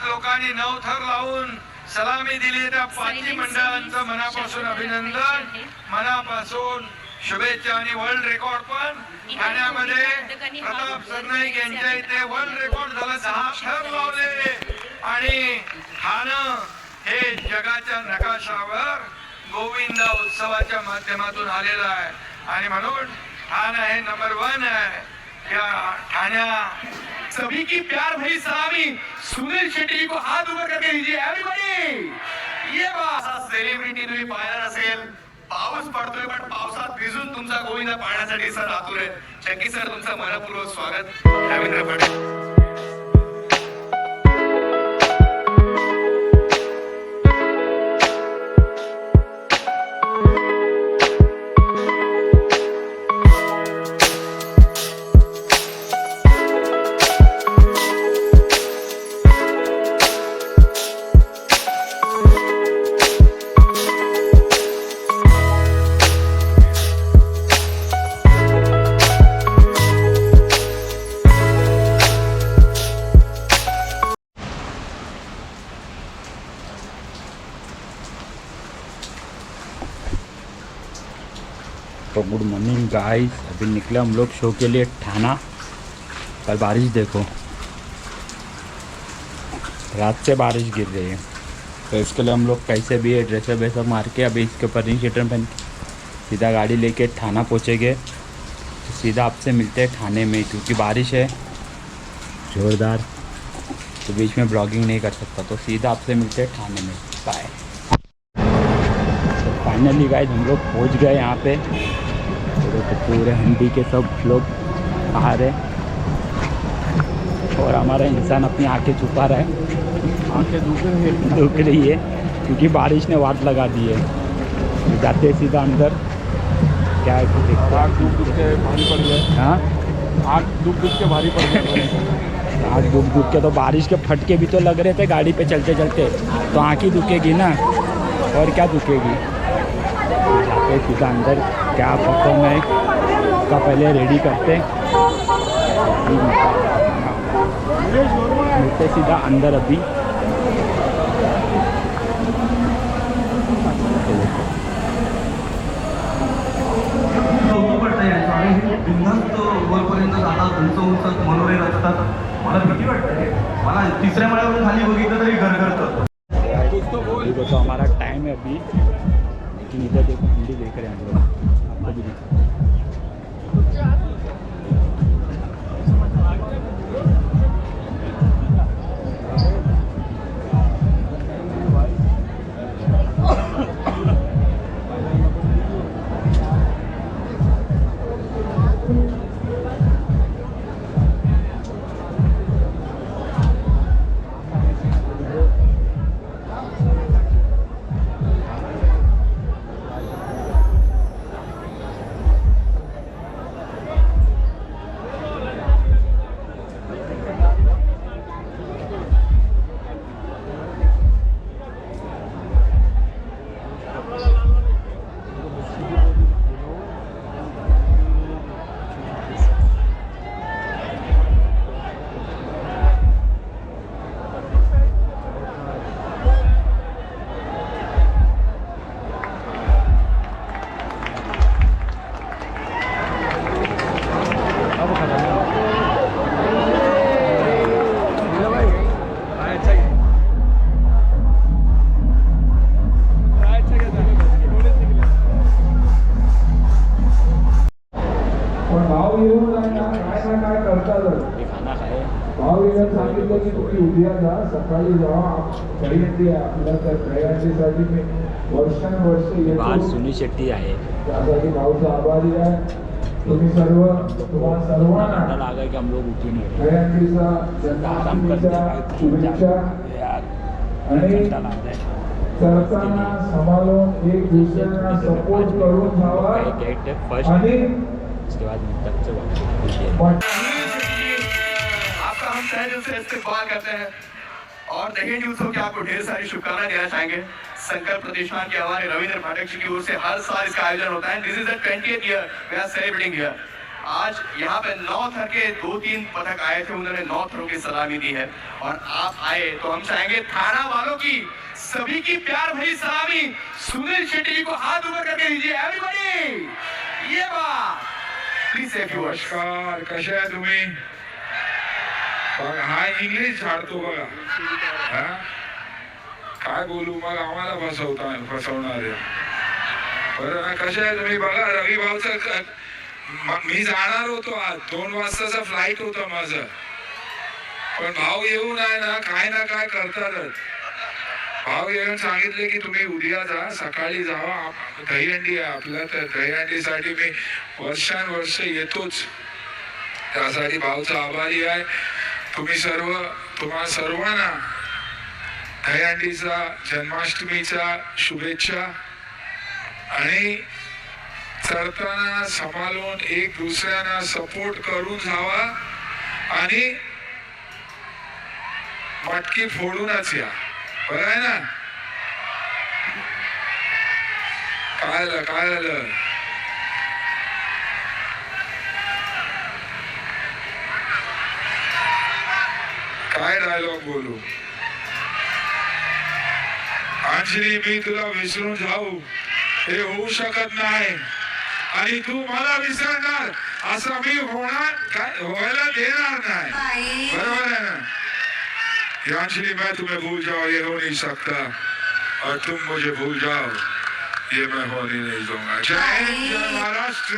लोकांनी नवथर लावून सलामी दिली. त्या पाचही मंडळांचं मनापासून अभिनंदन, मनापासून शुभेच्छा. आणि वर्ल्ड रेकॉर्ड पण ठाण्यामध्ये प्रताप सरनाईक यांच्या इथे वर्ल्ड रेकॉर्ड झालं. 10 थर लावले आणि ठाणं हे जगाच्या नकाशावर गोविंदा उत्सवाच्या माध्यमातून आलेलं आहे. आणि म्हणून ठाणं हे नंबर 1 है. या ठाण्या सभी की प्यार भरी सलामी सुनील शेट्टी जी को हाथ ऊपर करके दीजिए एवरीबॉडी. ये बात सेलिब्रिटी तुम्ही पाहिला असेल. पाऊस पडतोय पण पावसात भिजून तुमचा गोविंदा पाहण्यासाठी सर आतुर आहे. चक्की सर तुमचं मनपूर्वक स्वागत. रवींद्र पाटील. तो गुड मॉर्निंग गाइस, अभी निकले हम लोग शो के लिए ठाना. कल बारिश देखो, रात से बारिश गिर रही है. तो इसके लिए हम लोग कैसे भी ड्रेस वैसा मार के अभी इसके ऊपर रिंग शटर पहन के सीधा गाड़ी लेके ठाना पहुँचेंगे. तो सीधा आपसे मिलते हैं ठाणे में, क्योंकि बारिश है ज़ोरदार, तो बीच में ब्लॉगिंग नहीं कर सकता. तो सीधा आपसे मिलते हैं ठाणे में. बाय. फाइनली गाइस हम लोग पहुँच गए यहाँ पे. तो पूरे हंडी के सब लोग आ रहे और हमारा इंसान अपनी आंखें छुपा रहा है. आंखें दुख रही है क्योंकि बारिश ने वाट लगा दी है. जाते सीधा अंदर. क्या है कुछ आग दुख के भारी पड़ गए. हाँ, आग दुख के भारी पड़ गए. आग दुख के तो बारिश के फटके भी तो लग रहे थे गाड़ी पे चलते चलते. तो आँख ही दुखेगी ना, और क्या दुखेगी. जाते सीधा अंदर. क्या परफॉर्म है का पहले रेडी करते, मिलते सीधा अंदर अभी. बिनधास्त वरपर्यंत जातात, उंच उंच मनोरे रचतात. मला भीती वाटते. मला 3ऱ्या माळ्यावरून खाली बघितलं तरी गरगरतं. देखो तो हमारा टाइम है अभी, लेकिन इधर देखो हिंदी देख रहे हैं हम लोग. आपको भी दिखा. खाना खाए. सांगितलं की तुम्ही उद्या जा, सकाळी जावा. दहीहंडी आपल्या त्या दहीहंडीसाठी मी वर्षानुवर्ष येतो. बाहर सुनील शेट्टी आहे. त्यासाठी भाऊचा आभारी आहे. तुम्ही सर्व, तुम्हाला सर्वांना लागा की हम लोग उठी नहीं रहे. दहीहंडीचा जन्माष्टमीच्या शुभेच्छा. आणि चढताना सांभाळून एक दुसऱ्यांना सपोर्ट करून जावा. आणि उसके बाद तक से आपका हम तहे दिल से इस्तेमाल करते हैं और दहीहंडी उत्सव की आपको ढेर सारी शुभकामनाएं देना चाहेंगे. संकल्प प्रतिष्ठान के हमारे रविंद्र पाठक जी की ओर से हर साल इसका आयोजन होता है. This is the 20th year we are celebrating here. आज यहाँ पे 9 थर के 2-3 पदक आए थे, उन्होंने 9 थरों की सलामी दी है और आप आए तो हम चाहेंगे थाना वालों की सभी की प्यार भरी सलामी सुनील शेट्टी जी को हाथ ऊपर करके दीजिए एवरीबॉडी। ये बात प्लीज से नमस्कार, कसे आहे तुम्ही? बघा, हा इंग्लिश झाडतो बघा. हा? काय बोलू मग, आम्हाला फसवणार आहे. बरं ना, कसे आहे तुम्ही? बघा, रवी भाऊचं मी जाणार होतो आज, 2 वाजताचा फ्लाईट होता माझं, पण भाऊ येऊन आहे ना काय करतातच. भाऊ येऊन सांगितले की तुम्ही उद्या जा, सकाळी जावा, दहीहंडी आहे आपलं, तर दहीहंडीसाठी मी वर्षानुवर्ष येतोच. त्यासाठी भाऊचा आभारी आहे. तुम्हा सर्वांना दहीहंडीचा, जन्माष्टमीचा शुभेच्छा. आणि चढताना सांभाळून एक दुसऱ्यांना सपोर्ट करून जावा आणि मटकी फोडूनच या. बरं आहे ना? काय झालं? काय डायलॉग बोलू? अंजली, मी तुला विसरून जाऊ हे होऊ शकत नाही आणि तू मला विसरणार असं मी व्हायला देणार नाही. बरोबर है ना? अंजलि, मैं तुम्हें भूल जाओ ये हो नहीं सकता और तुम मुझे भूल जाओ ये मैं होने नहीं दूंगा. जय हिंद, जय महाराष्ट्र.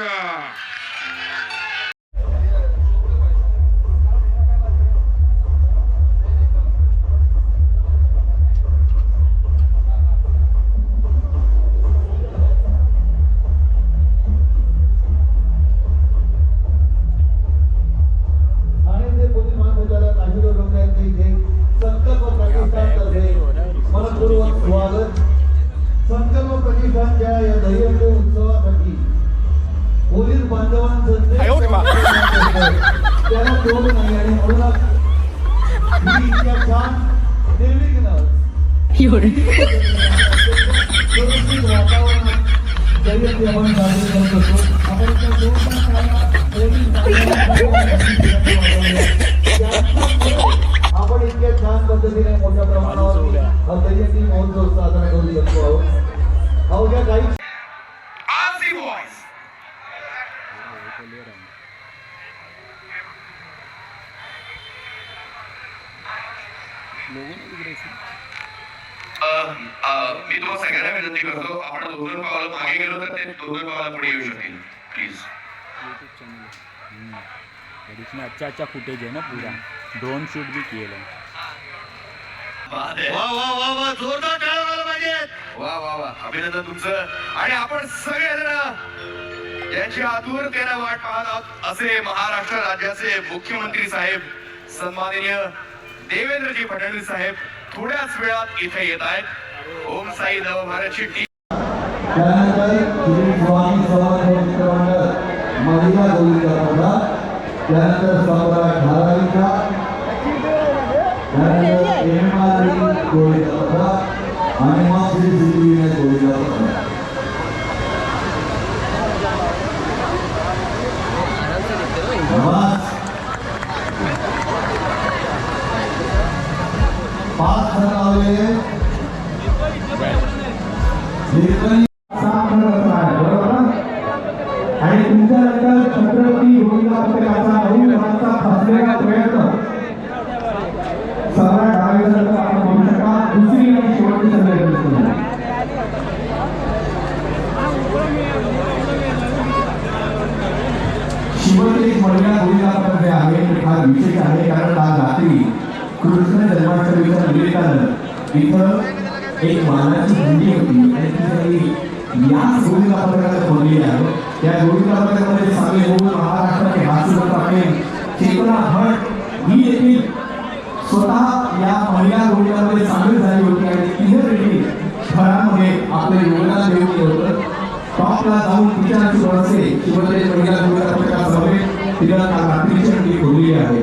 संकल्प प्रतिष्ठानच्या या दहीहंडी उत्सवासाठी पोलीस बांधवांचं त्याला तोड नाही आणि म्हणूनच ही इतक्या छान निर्विघ्न सुरक्षित वातावरणात दहीहंडी आपण साजरी करत असतो. आपण आपण इतक्या छान पद्धतीने मोठ्या प्रमाणावर हा दहीहंडी महोत्सव साजरा करू शकतो आहोत. अवघ्या काही आरसी बॉयज मी तुम्हाला सगळ्यांना विनंती करतो, आपण 2 पावलं मागे गेलो तर ते 2 पावलं पुढे येऊ शकतील प्लीज. इसमें अच्छा फुटेज है ना, पूरा ड्रोन शूट भी किए है. वा जोरदार टाळ्या वाजवायला पाहिजेत. वा अभिनंदन तुमचं. आणि आपण सगळेजण यांची आतुरतेने वाट पाहत आहोत असे महाराष्ट्र राज्याचे मुख्यमंत्री साहेब सन्माननीय देवेंद्रजी फडणवीस साहेब थोड्याच वेळात इथे येत आहेत. ओम साई नवभारतची टीम त्यानंतर श्री स्वामी समर्थ मित्रमंडळ महिला गोविंदा, त्यानंतर सम्राट धारावीचा, त्यानंतर एमआरडी गोविंदा आणि मग श्री सिद्धिविनायक गोविंदा. पाच जण लावले आणि तुमच्यानंतर छत्रपती गोविंदा पथकाचा 9 जणांचा फसलेला प्रयत्न सम्राट धारावीनंतर आपण बघू शकता. दुसरी आणि शेवटची संधी शिवतेज महिला गोविंदा पथक जे आहे ते फार विशेष आहे, कारण आज रात्री कृष्ण जन्माष्टमीच्या निमित्तानं इथं एक मानाची दिंडी होती आणि ती सगळी याच गोविंदा पथकात बनलेली आहे. त्या गोविंदा पथकामध्ये सामील होऊन महाराष्ट्राचे हास्य पाटील, चेतना भट ही देखील स्वतः या महिला गोविंदामध्ये सामील झाली होती आणि तिने देखील फळामध्ये आपले योगदान देऊन होतं. टॉपला जाऊन तिच्या वर्षे शिवतेज महिला गोविंदा पथकासमवेत तिला रात्रीची हंडी खोलली आहे.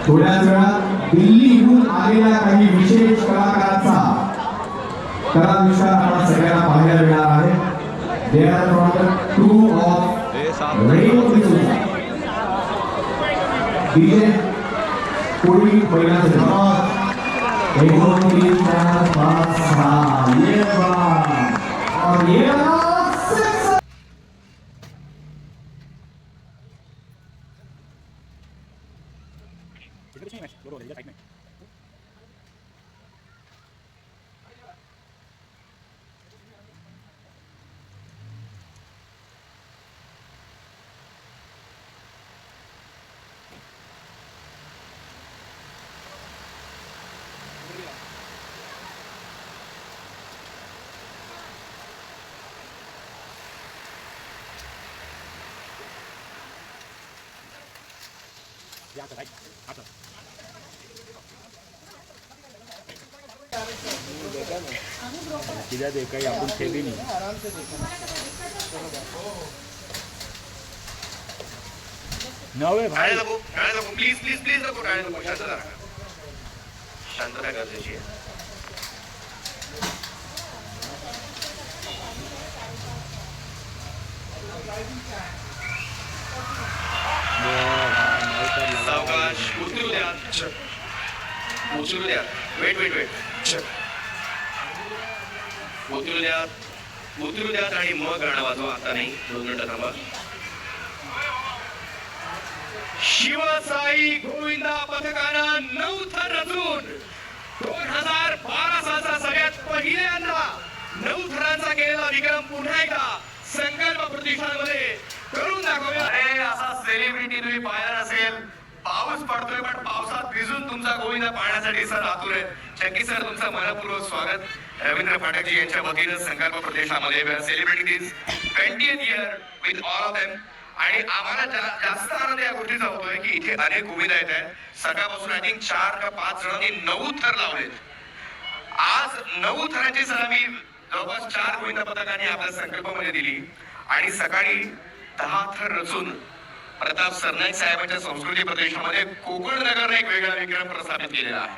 थोड्याच वेळात दिल्लीहून आलेल्या काही विशेष कलाकारांचा कलाविष्कार आपल्या सगळ्यांना पाहायला मिळणार आहे. They are from the crew of Radio 1 2 3 4 5 6 ये बात और ये सिक्स तिला दे काही आपण ठेवी नाही नवे भाई टाळ्या नको प्लीज प्लीज प्लीज नको टाळ्या नको शांतता राखा. शांतता गरजेची आहे. सावकाश उतरू द्या. उचलू द्या. वेट वेट वेट उतरू द्या. उतरू द्यात आणि मग गाणं वाजवा. आता नाही, 2 मिनिटं थांबा. शिवसाई गोविंदा पथकानं 9 थर रचून 2012 सालचा सगळ्यात पहिल्यांदा 9 थरांचा केलेला विक्रम पुन्हा एकदा संकल्प प्रतिष्ठानमध्ये करून दाखवूया. अरे असा सेलिब्रिटी तुम्ही पाहिला नसेल. पाऊस पडतोय पण पावसात भिजून तुमचा गोविंदा पाहण्यासाठी सर आतुर आहे. चक्की सर तुमचं मनपूर्वक स्वागत. रवींद्र फाटकजी यांच्या वतीनं संकल्प प्रतिष्ठानमध्ये celebrities 20th year with all of them. आणि आम्हाला जास्त आनंद या गोष्टीचा होतोय की इथे अनेक गोविंदा येत आहेत. सकाळपासून आय थिंक 4 का 5 जणांनी 9 थर लावलेत. आज 9 थरांची सलामी जवळपास 4 गोविंदा पथकांनी आपल्या संकल्पामध्ये दिली आणि सकाळी 10 थर रचून प्रताप सरनाईक साहेबांच्या संस्कृती प्रदेशामध्ये कोकण नगरने एक वेगळा विक्रम प्रस्थापित केलेला आहे.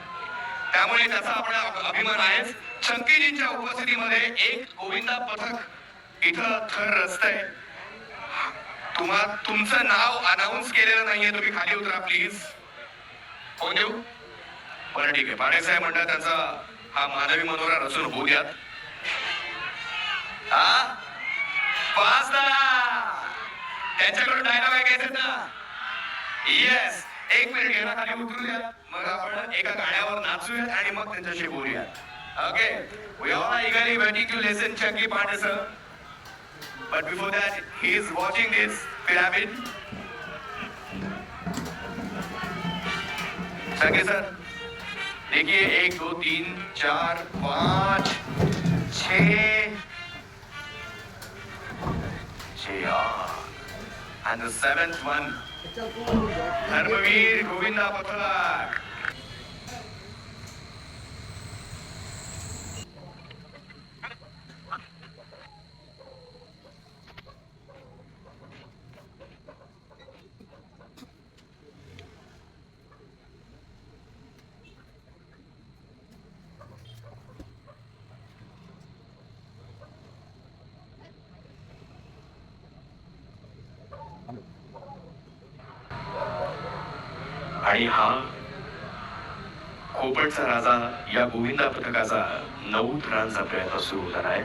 त्यामुळे त्याचा आपला अभिमान आहेच. चंकीजींच्या उपस्थितीमध्ये एक गोविंदा पथक इथं थर रचतंय. तुमचं नाव अनाऊन्स केलेलं नाहीये. तुम्ही खाली उतरा प्लीज. कोण देऊ? बरं ठीक आहे. पाडे साहेब म्हणतात त्यांचा हा मानवी मनोरा रचून होऊ द्यात. हा पाच त्यांच्याकडून डायलॉग ऐकायचे ना. येस, 1 मिनिट घ्या, खाली उतरू द्या. मग आपण एका गाण्यावर नाचूयात आणि मग त्यांच्याशी बोलूयात. Okay, we all are eagerly waiting to listen Chunky Pandey sir. But before that, he is watching this pyramid. Chunky sir, देखिए 1 2 3 4 5 6 and the 7th one, Dharmaveer Govinda पथक. आणि हा खोपटचा राजा या गोविंदा पथकाचा 9 थरांचा प्रयत्न सुरू होणार आहे.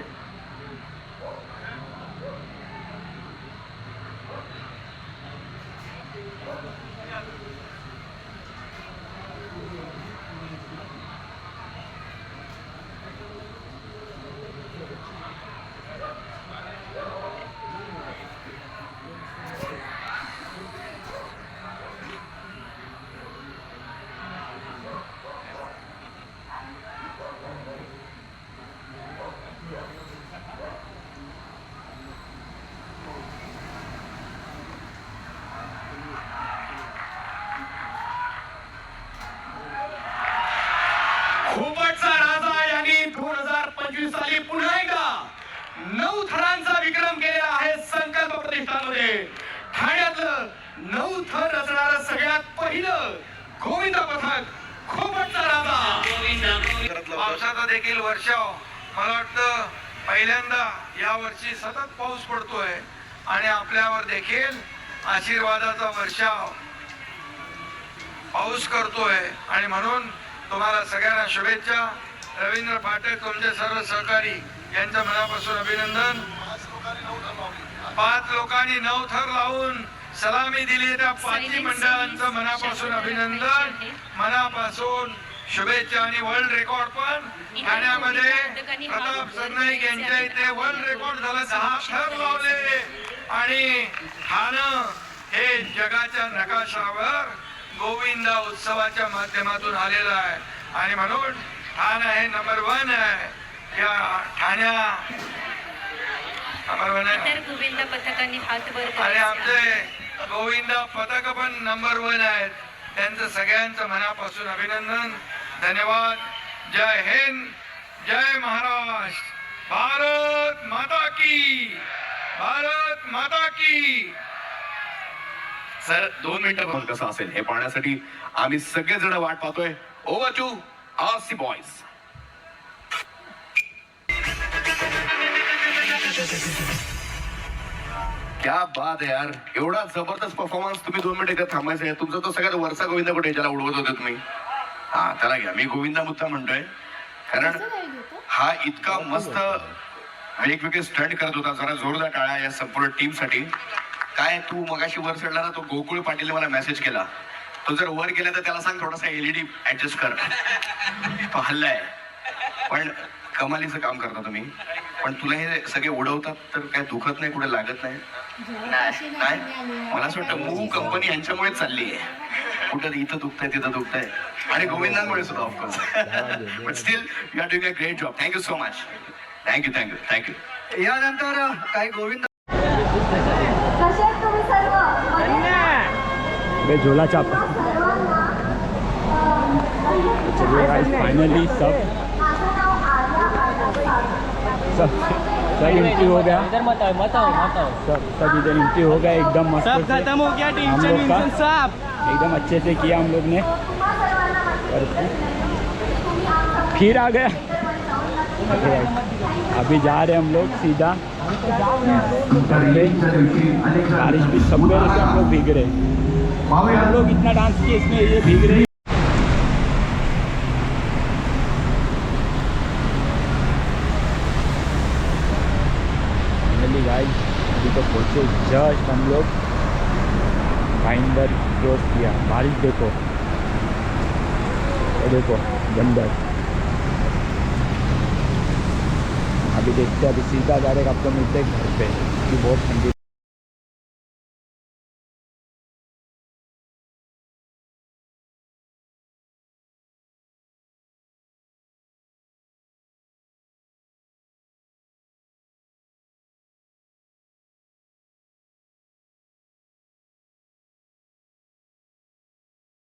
खोपटचा राजा यांनी 2025 साली पुन्हा एकदा 9 थरांचा विक्रम केलेला आहे. संकल्प प्रतिष्ठानमध्ये ठाण्यातलं 9 थर रचणारं सगळ्यात पहिलं गोविंदा पथक खोपटचा राजा. पावसाचा देखील वर्षाव मला वाटतं पहिल्यांदा या वर्षी सतत पाऊस पडतोय आणि आपल्यावर देखील आशीर्वादाचा वर्षाव पाऊस करतोय आणि म्हणून तुम्हाला सगळ्यांना शुभेच्छा. रवींद्र पाठक तुमचे सर्व सहकारी यांचं मनापासून अभिनंदन. 5 लोकांनी 9 थर लावून सलामी दिली त्या 5 मंडळांचं मनापासून अभिनंदन, मनापासून शुभेच्छा. आणि वर्ल्ड रेकॉर्ड पण ठाण्यामध्ये प्रताप सरनाईक यांच्या इथे वर्ल्ड रेकॉर्ड झालं. 10 थर लावले आणि ठाणं हे जगाच्या नकाशावर गोविंदा उत्सवाच्या माध्यमातून आलेलं आहे. आणि म्हणून ठाणं हे नंबर 1 आहे. या ठाण्या नंबर 1 आहे. इतर गोविंदा पथकांनी हात वर आणि करायचे. आमचे गोविंदा पथक पण नंबर 1 आहेत. त्यांचं सगळ्यांचं मनापासून अभिनंदन, धन्यवाद. जय हिंद, जय महाराष्ट्र. भारत माता की, भारत माता की. सर 2 मिनिटं कसं असेल हे पाहण्यासाठी आम्ही सगळेजण वाट पाहतोय. Over to RC boys. क्या बात आहे यार, एवढा जबरदस्त परफॉर्मन्स. तुम्ही 2 मिनिटं इकडे थांबायचं आहे. तुमचा तो सगळ्यात वरचा गोविंदा कुठे ज्याला उडवत होते तुम्ही? हा त्याला घ्या. मी गोविंदा मुद्दा म्हणतोय कारण हा इतका मस्त वेगवेगळे स्टंट करत होता. जरा जोरदार टाळ्या या संपूर्ण टीम साठी. काय तू मगाशी वर चढला ना, तो गोकुळ पाटीलने मला मेसेज केला, तो जर वर गेला तर त्याला सांग थोडासा LED ऍडजस्ट कर. तो हल्लाय. पण कमालीचं काम करता तुम्ही. पण तुला हे सगळे उडवतात तर काय दुखत नाही, कुठे लागत नाही? काय मला असं वाटतं मूव कंपनी यांच्यामुळेच चालली आहे. कुठं इथं दुखतंय तिथं दुखतंय आणि गोविंदांमुळे सुद्धा of course. But still you are doing a great job. Thank you so much. Thank you thank you thank you. यानंतर काही गोविंद कसे आहेत तुम्ही सर्व? बे झोला चाप. चलिए गाइस, फाइनली सब एंट्री हो गया. सब इधर एंट्री हो गया एकदम मस्त. सब खत्म हो गया. टेंशन सब एकदम अच्छे से किया हम लोग ने. और फिर आ गया. अभी जा रहे हम लोग सीधा. बारिश भी सवेरे से हम लोग भीग रहे. हम लोग इतना डांस किए इसमें ये भीग रहे. गाइस अभी तो पहुँचे जस्ट हम लोग. फाइंडर क्रॉस किया. बारिश देखो, ये देखो बंदर. अभी देखते हैं, अभी सीधा डायरेक्ट आपको मिलते हैं घर पे. कि बहुत ठंडी